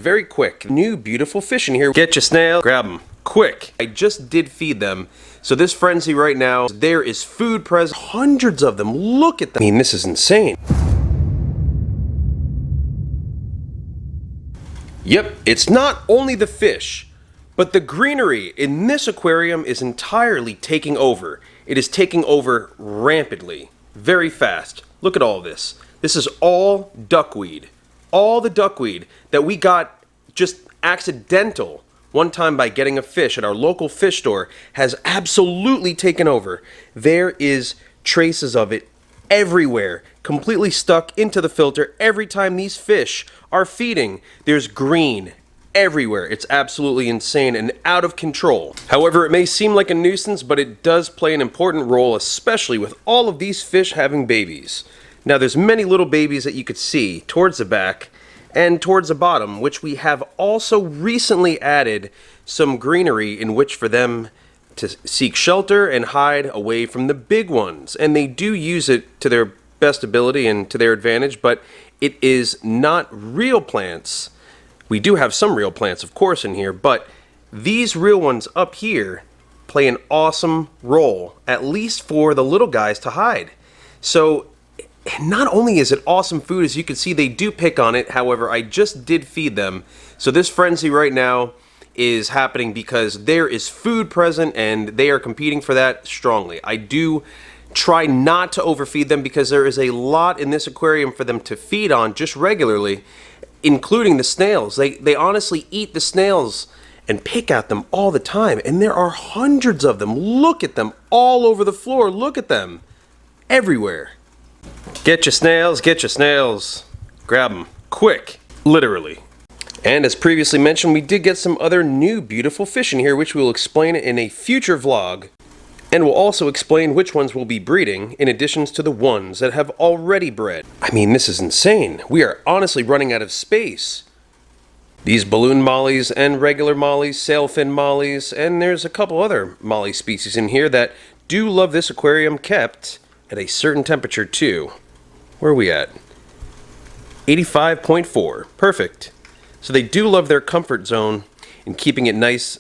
very quick. New beautiful fish in here. Get your snail, grab them quick. I just did feed them. So this frenzy right now, there is food present. Hundreds of them. Look at them. I mean, this is insane. Yep, it's not only the fish, but the greenery in this aquarium is entirely taking over. It is taking over rampantly, very fast. Look at all this. This is all duckweed. All the duckweed that we got just accidental one time by getting a fish at our local fish store has absolutely taken over. There is traces of it everywhere, completely stuck into the filter. Every time these fish are feeding, there's green everywhere. It's absolutely insane and out of control. However, it may seem like a nuisance, but it does play an important role, especially with all of these fish having babies. Now, there's many little babies that you could see towards the back and towards the bottom, which we have also recently added some greenery in which for them to seek shelter and hide away from the big ones. And they do use it to their best ability and to their advantage, but it is not real plants. We do have some real plants, of course, in here, but these real ones up here play an awesome role, at least for the little guys to hide. So not only is it awesome food, as you can see, they do pick on it. However, I just did feed them. So this frenzy right now is happening because there is food present and they are competing for that strongly. I do try not to overfeed them because there is a lot in this aquarium for them to feed on just regularly, including the snails. They honestly eat the snails and pick at them all the time, and there are hundreds of them. Look at them all over the floor. Look at them everywhere. Get your snails, grab them quick, literally. And as previously mentioned, we did get some other new beautiful fish in here, which we will explain in a future vlog. And we'll also explain which ones will be breeding, in addition to the ones that have already bred. I mean, this is insane. We are honestly running out of space. These balloon mollies and regular mollies, sailfin mollies, and there's a couple other molly species in here that do love this aquarium kept at a certain temperature too. Where are we at? 85.4. Perfect. So they do love their comfort zone in keeping it nice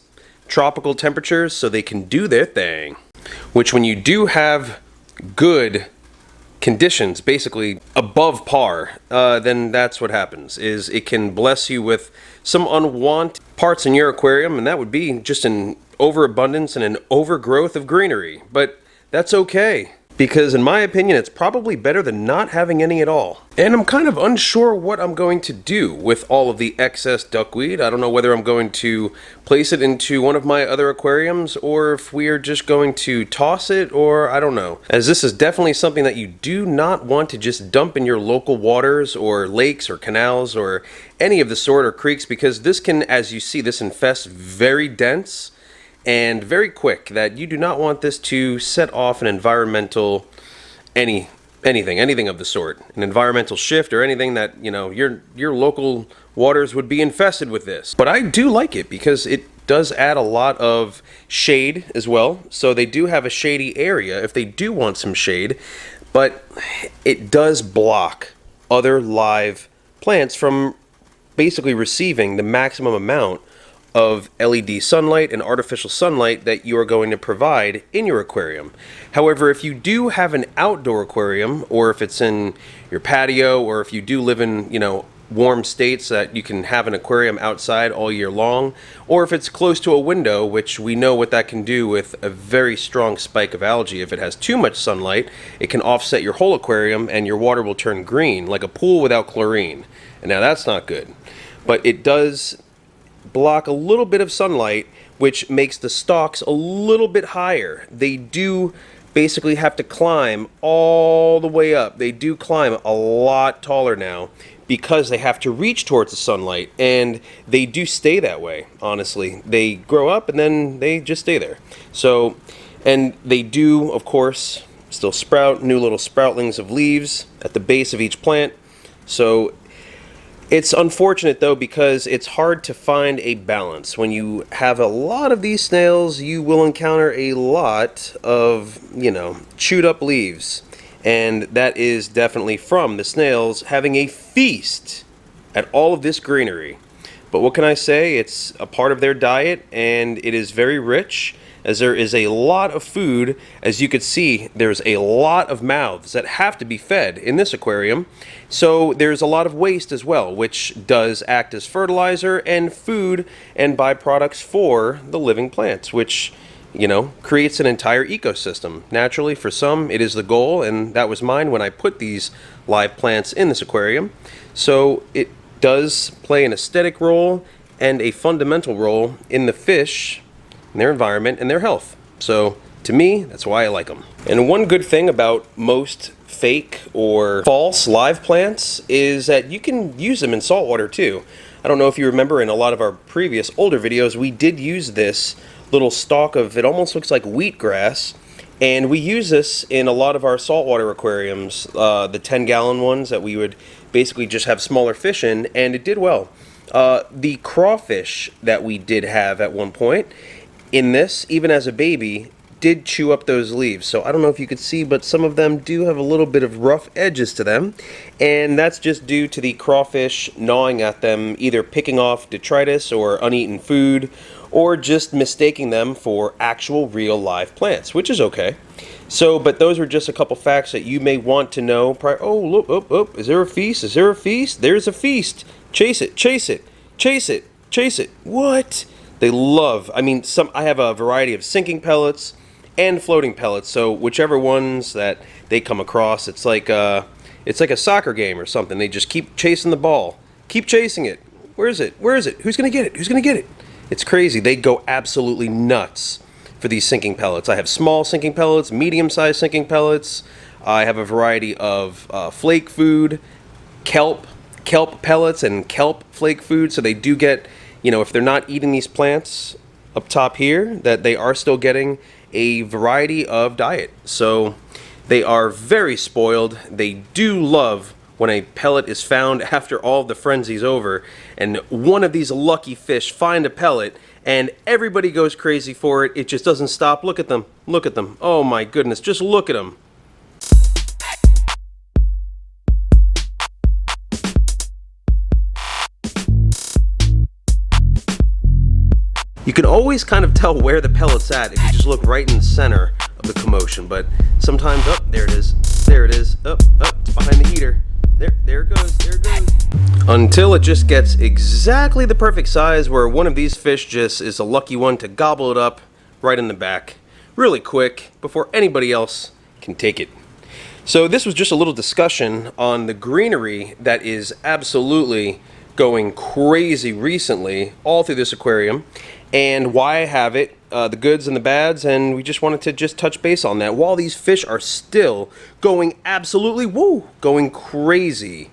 tropical temperatures so they can do their thing. Which, when you do have good conditions, basically above par, then that's what happens, is it can bless you with some unwanted parts in your aquarium, and that would be just an overabundance and an overgrowth of greenery. But that's okay, because in my opinion, it's probably better than not having any at all. And I'm kind of unsure what I'm going to do with all of the excess duckweed. I don't know whether I'm going to place it into one of my other aquariums, or if we are just going to toss it, or I don't know. As this is definitely something that you do not want to just dump in your local waters or lakes or canals or any of the sort, or creeks, because this can, as you see, this infests very dense and very quick, that you do not want this to set off an environmental anything of the sort, an environmental shift or anything that, you know, your local waters would be infested with this. But I do like it because it does add a lot of shade as well. So they do have a shady area if they do want some shade, but it does block other live plants from basically receiving the maximum amount of LED sunlight and artificial sunlight that you are going to provide in your aquarium. However, if you do have an outdoor aquarium, or if it's in your patio, or if you do live in, you know, warm states that you can have an aquarium outside all year long, or if it's close to a window, which we know what that can do with a very strong spike of algae. If it has too much sunlight, it can offset your whole aquarium and your water will turn green, like a pool without chlorine. And now that's not good. But it does block a little bit of sunlight, which makes the stalks a little bit higher. They do basically have to climb all the way up. They do climb a lot taller now because they have to reach towards the sunlight, and they do stay that way, honestly. They grow up and then they just stay there. So, and they do, of course, still sprout new little sproutlings of leaves at the base of each plant. So it's unfortunate, though, because it's hard to find a balance. When you have a lot of these snails, you will encounter a lot of, you know, chewed up leaves. And that is definitely from the snails having a feast at all of this greenery. But what can I say? It's a part of their diet, and it is very rich, as there is a lot of food. As you could see, there's a lot of mouths that have to be fed in this aquarium. So there's a lot of waste as well, which does act as fertilizer and food and byproducts for the living plants, which, you know, creates an entire ecosystem. Naturally, for some, it is the goal, and that was mine when I put these live plants in this aquarium. So it does play an aesthetic role and a fundamental role in the fish, in their environment, and their health. So to me, that's why I like them. And one good thing about most fake or false live plants is that you can use them in saltwater too. I don't know if you remember, in a lot of our previous older videos, we did use this little stalk of, it almost looks like wheatgrass, and we use this in a lot of our saltwater aquariums, the 10-gallon ones that we would basically just have smaller fish in, and it did well. The crawfish that we did have at one point in this, even as a baby, did chew up those leaves. So I don't know if you could see, but some of them do have a little bit of rough edges to them, and that's just due to the crawfish gnawing at them, either picking off detritus or uneaten food, or just mistaking them for actual real live plants, which is okay. So, but those were just a couple facts that you may want to know. Oh, look, oh, is there a feast? Is there a feast? There's a feast. Chase it, chase it, chase it, chase it. What? They love, I mean, I have a variety of sinking pellets and floating pellets, so whichever ones that they come across, it's like a soccer game or something. They just keep chasing the ball. Keep chasing it. Where is it? Where is it? Who's going to get it? Who's going to get it? It's crazy. They go absolutely nuts for these sinking pellets. I have small sinking pellets, medium-sized sinking pellets. I have a variety of flake food, kelp pellets, and kelp flake food. So they do get, you know, if they're not eating these plants up top here, that they are still getting a variety of diet. So they are very spoiled. They do love when a pellet is found after all the frenzy's over, and one of these lucky fish find a pellet, and everybody goes crazy for it. It just doesn't stop. Look at them. Look at them. Oh my goodness. Just look at them. You can always kind of tell where the pellet's at if you just look right in the center of the commotion, but sometimes, oh, there it is. There it is. Up, it's behind the heater. There it goes. There it goes. Until it just gets exactly the perfect size where one of these fish just is a lucky one to gobble it up right in the back really quick before anybody else can take it. So this was just a little discussion on the greenery that is absolutely going crazy recently all through this aquarium, and why I have it, the goods and the bads, and we just wanted to just touch base on that while these fish are still going absolutely going crazy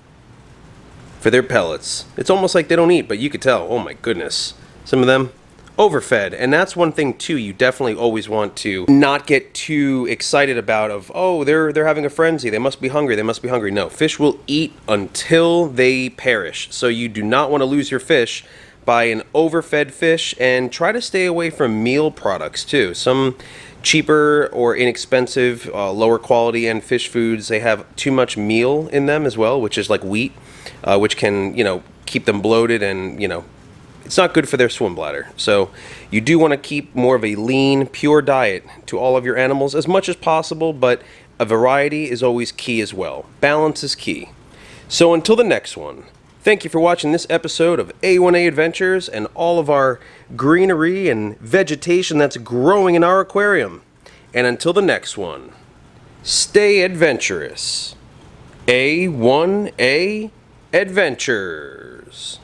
for their pellets. It's almost like they don't eat, but you could tell, oh my goodness, some of them overfed. And that's one thing too, you definitely always want to not get too excited about of, oh, they're having a frenzy, they must be hungry, they must be hungry. No, fish will eat until they perish. So you do not want to lose your fish by an overfed fish, and try to stay away from meal products too. Some cheaper or inexpensive, lower quality and fish foods, they have too much meal in them as well, which is like wheat, which can, you know, keep them bloated, and, you know, it's not good for their swim bladder. So you do want to keep more of a lean, pure diet to all of your animals as much as possible, but a variety is always key as well. Balance is key. So until the next one, thank you for watching this episode of A1A Adventures and all of our greenery and vegetation that's growing in our aquarium. And until the next one, stay adventurous. A1A Adventures.